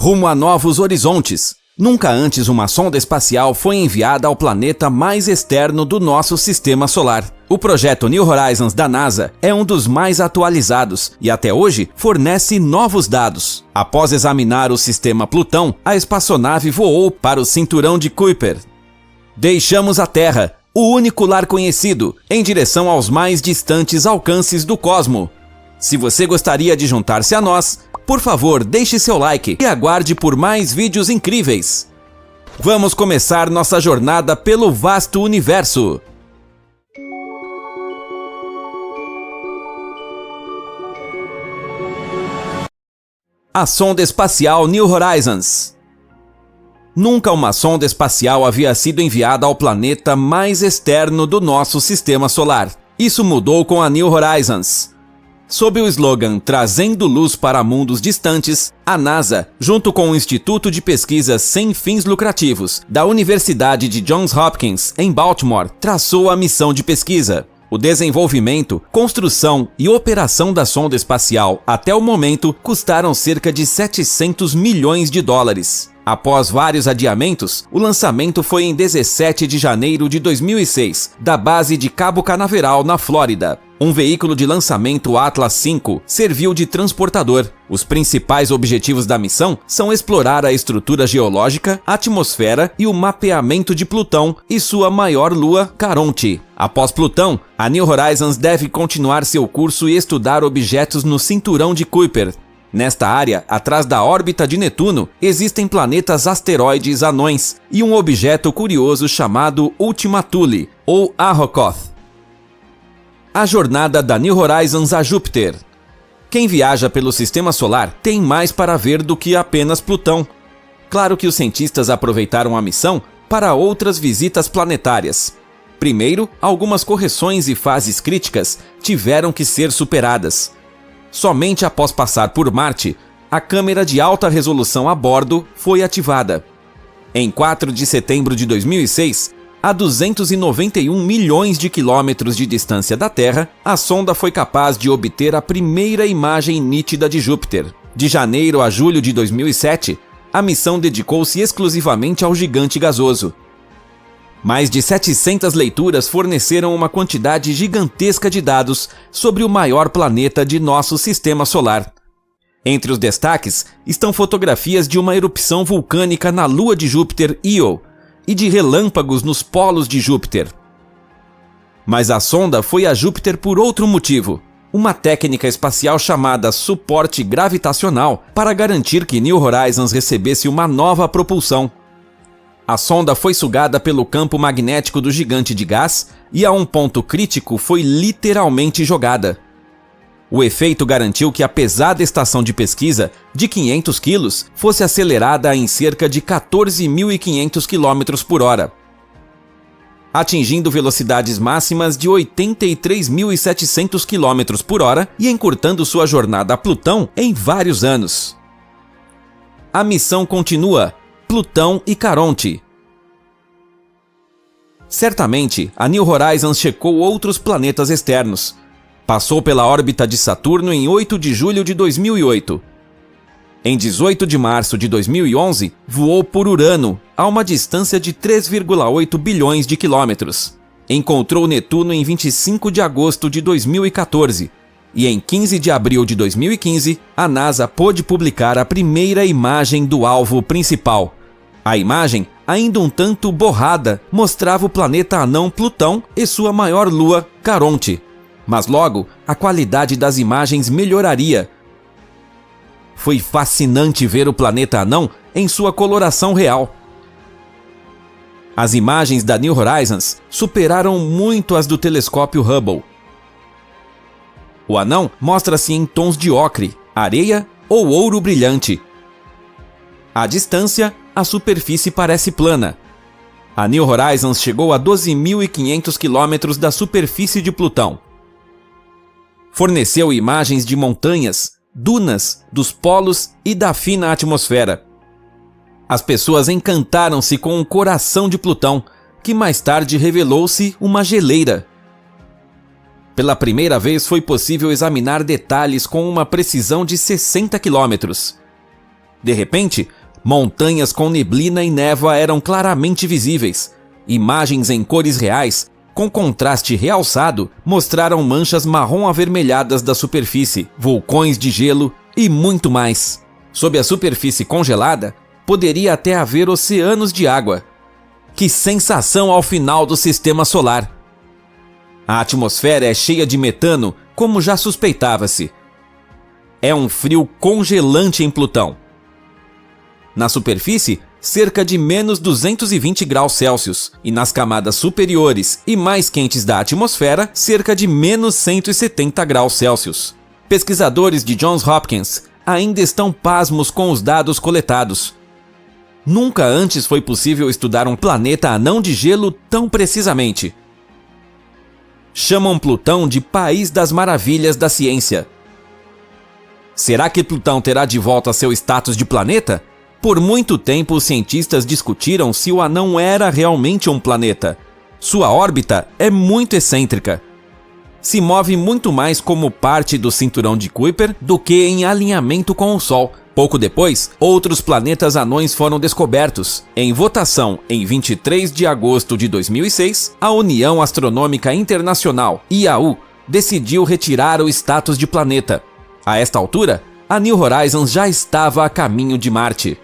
Rumo a novos horizontes. Nunca antes uma sonda espacial foi enviada ao planeta mais externo do nosso sistema solar. O projeto New Horizons da NASA é um dos mais atualizados e até hoje fornece novos dados. Após examinar o sistema Plutão, a espaçonave voou para o cinturão de Kuiper. Deixamos a Terra, o único lar conhecido, em direção aos mais distantes alcances do cosmo. Se você gostaria de juntar-se a nós, por favor, deixe seu like e aguarde por mais vídeos incríveis. Vamos começar nossa jornada pelo vasto universo. A sonda espacial New Horizons. Nunca uma sonda espacial havia sido enviada ao planeta mais externo do nosso sistema solar. Isso mudou com a New Horizons. Sob o slogan Trazendo Luz para Mundos Distantes, a NASA, junto com o Instituto de Pesquisas Sem Fins Lucrativos da Universidade de Johns Hopkins, em Baltimore, traçou a missão de pesquisa. O desenvolvimento, construção e operação da sonda espacial até o momento custaram cerca de 700 milhões de dólares. Após vários adiamentos, o lançamento foi em 17 de janeiro de 2006, da base de Cabo Canaveral, na Flórida. Um veículo de lançamento Atlas V serviu de transportador. Os principais objetivos da missão são explorar a estrutura geológica, a atmosfera e o mapeamento de Plutão e sua maior lua, Caronte. Após Plutão, a New Horizons deve continuar seu curso e estudar objetos no cinturão de Kuiper. Nesta área, atrás da órbita de Netuno, existem planetas asteroides anões e um objeto curioso chamado Ultima Thule, ou Arrokoth. A jornada da New Horizons a Júpiter. Quem viaja pelo sistema solar tem mais para ver do que apenas Plutão. Claro que os cientistas aproveitaram a missão para outras visitas planetárias. Primeiro, algumas correções e fases críticas tiveram que ser superadas. Somente após passar por Marte, a câmera de alta resolução a bordo foi ativada. Em 4 de setembro de 2006, a 291 milhões de quilômetros de distância da Terra, a sonda foi capaz de obter a primeira imagem nítida de Júpiter. De janeiro a julho de 2007, a missão dedicou-se exclusivamente ao gigante gasoso. Mais de 700 leituras forneceram uma quantidade gigantesca de dados sobre o maior planeta de nosso sistema solar. Entre os destaques estão fotografias de uma erupção vulcânica na lua de Júpiter, Io, e de relâmpagos nos polos de Júpiter. Mas a sonda foi a Júpiter por outro motivo: uma técnica espacial chamada suporte gravitacional para garantir que New Horizons recebesse uma nova propulsão. A sonda foi sugada pelo campo magnético do gigante de gás e a um ponto crítico foi literalmente jogada. O efeito garantiu que a pesada estação de pesquisa, de 500 quilos, fosse acelerada em cerca de 14.500 km por hora, atingindo velocidades máximas de 83.700 km por hora e encurtando sua jornada a Plutão em vários anos. A missão continua: Plutão e Caronte. Certamente, a New Horizons checou outros planetas externos. Passou pela órbita de Saturno em 8 de julho de 2008. Em 18 de março de 2011, voou por Urano, a uma distância de 3,8 bilhões de quilômetros. Encontrou Netuno em 25 de agosto de 2014. E em 15 de abril de 2015, a NASA pôde publicar a primeira imagem do alvo principal. A imagem, ainda um tanto borrada, mostrava o planeta anão Plutão e sua maior lua, Caronte. Mas logo, a qualidade das imagens melhoraria. Foi fascinante ver o planeta anão em sua coloração real. As imagens da New Horizons superaram muito as do telescópio Hubble. O anão mostra-se em tons de ocre, areia ou ouro brilhante. À distância, a superfície parece plana. A New Horizons chegou a 12.500 km da superfície de Plutão. Forneceu imagens de montanhas, dunas, dos polos e da fina atmosfera. As pessoas encantaram-se com o coração de Plutão, que mais tarde revelou-se uma geleira. Pela primeira vez foi possível examinar detalhes com uma precisão de 60 km. De repente, montanhas com neblina e névoa eram claramente visíveis. Imagens em cores reais, com contraste realçado, mostraram manchas marrom-avermelhadas da superfície, vulcões de gelo e muito mais. Sob a superfície congelada, poderia até haver oceanos de água. Que sensação ao final do sistema solar! A atmosfera é cheia de metano, como já suspeitava-se. É um frio congelante em Plutão. Na superfície, cerca de menos 220 graus Celsius, e nas camadas superiores e mais quentes da atmosfera, cerca de menos 170 graus Celsius. Pesquisadores de Johns Hopkins ainda estão pasmos com os dados coletados. Nunca antes foi possível estudar um planeta anão de gelo tão precisamente. Chamam Plutão de País das Maravilhas da Ciência. Será que Plutão terá de volta seu status de planeta? Por muito tempo, os cientistas discutiram se o anão era realmente um planeta. Sua órbita é muito excêntrica. Se move muito mais como parte do cinturão de Kuiper do que em alinhamento com o Sol. Pouco depois, outros planetas anões foram descobertos. Em votação, em 23 de agosto de 2006, a União Astronômica Internacional, IAU, decidiu retirar o status de planeta. A esta altura, a New Horizons já estava a caminho de Marte.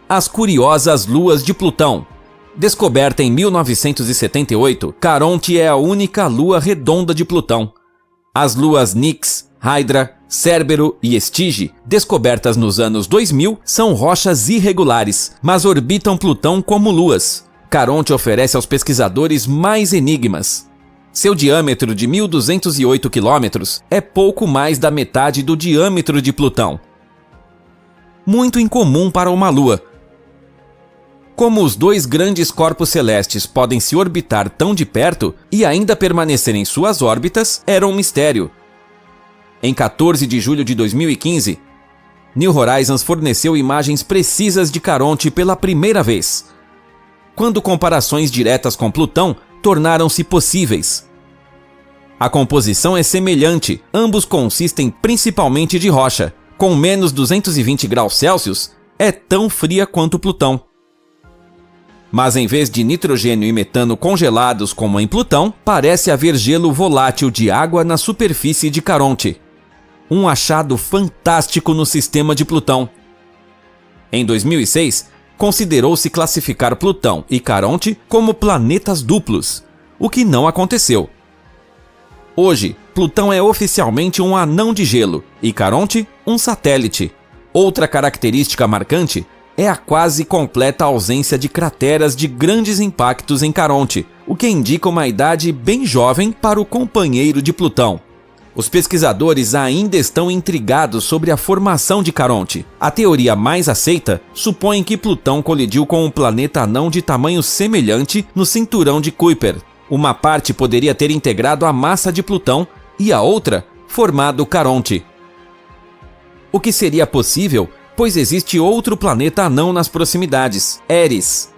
As curiosas luas de Plutão. Descoberta em 1978, Caronte é a única lua redonda de Plutão. As luas Nix, Hydra, Cérbero e Estige, descobertas nos anos 2000, são rochas irregulares, mas orbitam Plutão como luas. Caronte oferece aos pesquisadores mais enigmas. Seu diâmetro de 1.208 km é pouco mais da metade do diâmetro de Plutão. Muito incomum para uma lua. Como os dois grandes corpos celestes podem se orbitar tão de perto e ainda permanecer em suas órbitas, era um mistério. Em 14 de julho de 2015, New Horizons forneceu imagens precisas de Caronte pela primeira vez, quando comparações diretas com Plutão tornaram-se possíveis. A composição é semelhante, ambos consistem principalmente de rocha. Com menos 220 graus Celsius, é tão fria quanto Plutão. Mas em vez de nitrogênio e metano congelados como em Plutão, parece haver gelo volátil de água na superfície de Caronte. Um achado fantástico no sistema de Plutão. Em 2006, considerou-se classificar Plutão e Caronte como planetas duplos, o que não aconteceu. Hoje, Plutão é oficialmente um anão de gelo e Caronte um satélite. Outra característica marcante é a quase completa ausência de crateras de grandes impactos em Caronte, o que indica uma idade bem jovem para o companheiro de Plutão. Os pesquisadores ainda estão intrigados sobre a formação de Caronte. A teoria mais aceita supõe que Plutão colidiu com um planeta anão de tamanho semelhante no cinturão de Kuiper. Uma parte poderia ter integrado a massa de Plutão e a outra formado Caronte. O que seria possível, pois existe outro planeta anão nas proximidades, Eris.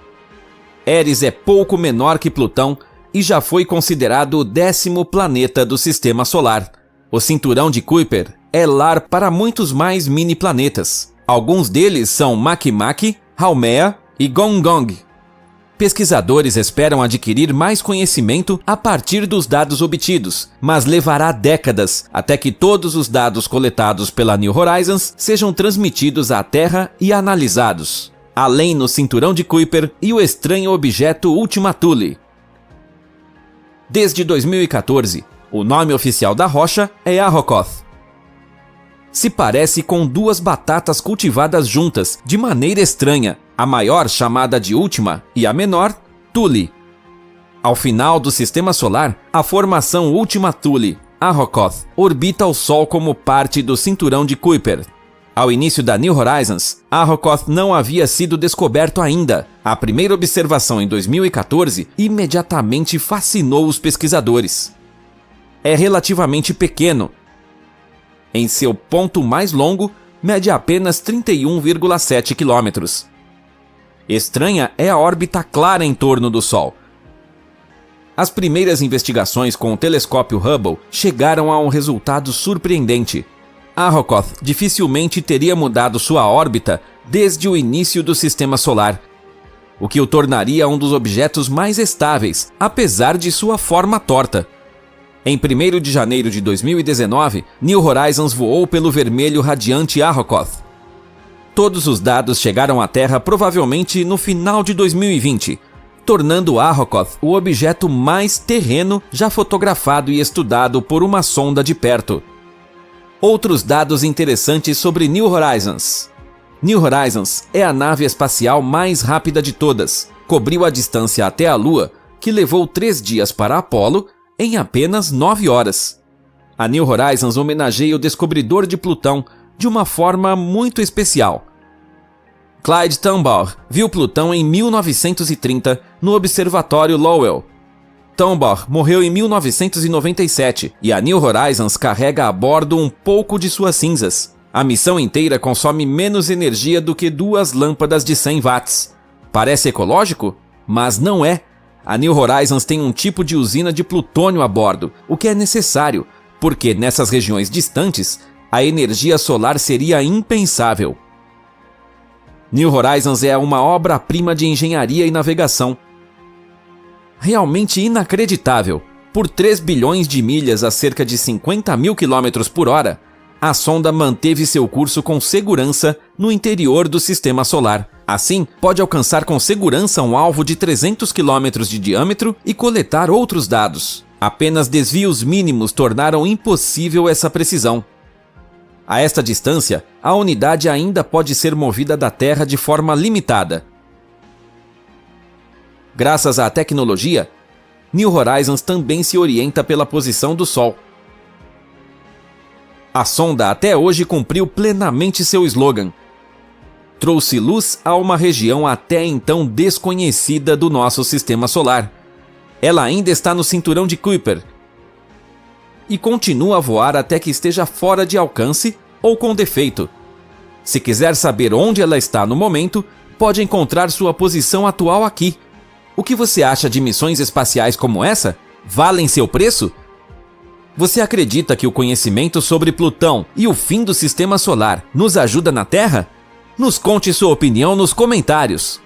Eris é pouco menor que Plutão e já foi considerado o 10º planeta do Sistema Solar. O cinturão de Kuiper é lar para muitos mais mini-planetas. Alguns deles são Makemake, Haumea e Gong-Gong. Pesquisadores esperam adquirir mais conhecimento a partir dos dados obtidos, mas levará décadas até que todos os dados coletados pela New Horizons sejam transmitidos à Terra e analisados, além no cinturão de Kuiper e o estranho objeto Ultima Thule. Desde 2014, o nome oficial da rocha é Arrokoth. Se parece com duas batatas cultivadas juntas, de maneira estranha, a maior chamada de Ultima e a menor, Thule. Ao final do Sistema Solar, a formação Ultima Thule, Arrokoth, orbita o Sol como parte do cinturão de Kuiper. Ao início da New Horizons, Arrokoth não havia sido descoberto ainda. A primeira observação em 2014 imediatamente fascinou os pesquisadores. É relativamente pequeno. Em seu ponto mais longo, mede apenas 31,7 km. Estranha é a órbita clara em torno do Sol. As primeiras investigações com o telescópio Hubble chegaram a um resultado surpreendente. Arrokoth dificilmente teria mudado sua órbita desde o início do Sistema Solar, o que o tornaria um dos objetos mais estáveis, apesar de sua forma torta. Em 1º de janeiro de 2019, New Horizons voou pelo vermelho radiante Arrokoth. Todos os dados chegaram à Terra provavelmente no final de 2020, tornando Arrokoth o objeto mais terreno já fotografado e estudado por uma sonda de perto. Outros dados interessantes sobre New Horizons. New Horizons é a nave espacial mais rápida de todas. Cobriu a distância até a Lua, que levou 3 dias para Apollo, em apenas 9 horas. A New Horizons homenageia o descobridor de Plutão de uma forma muito especial. Clyde Tombaugh viu Plutão em 1930 no Observatório Lowell. Tombaugh morreu em 1997 e a New Horizons carrega a bordo um pouco de suas cinzas. A missão inteira consome menos energia do que 2 lâmpadas de 100 watts. Parece ecológico? Mas não é. A New Horizons tem um tipo de usina de plutônio a bordo, o que é necessário, porque nessas regiões distantes, a energia solar seria impensável. New Horizons é uma obra-prima de engenharia e navegação. Realmente inacreditável. Por 3 bilhões de milhas a cerca de 50 mil km por hora, a sonda manteve seu curso com segurança no interior do Sistema Solar. Assim, pode alcançar com segurança um alvo de 300 km de diâmetro e coletar outros dados. Apenas desvios mínimos tornaram impossível essa precisão. A esta distância, a unidade ainda pode ser movida da Terra de forma limitada. Graças à tecnologia, New Horizons também se orienta pela posição do Sol. A sonda até hoje cumpriu plenamente seu slogan. Trouxe luz a uma região até então desconhecida do nosso Sistema Solar. Ela ainda está no cinturão de Kuiper e continua a voar até que esteja fora de alcance ou com defeito. Se quiser saber onde ela está no momento, pode encontrar sua posição atual aqui. O que você acha de missões espaciais como essa? Valem seu preço? Você acredita que o conhecimento sobre Plutão e o fim do Sistema Solar nos ajuda na Terra? Nos conte sua opinião nos comentários.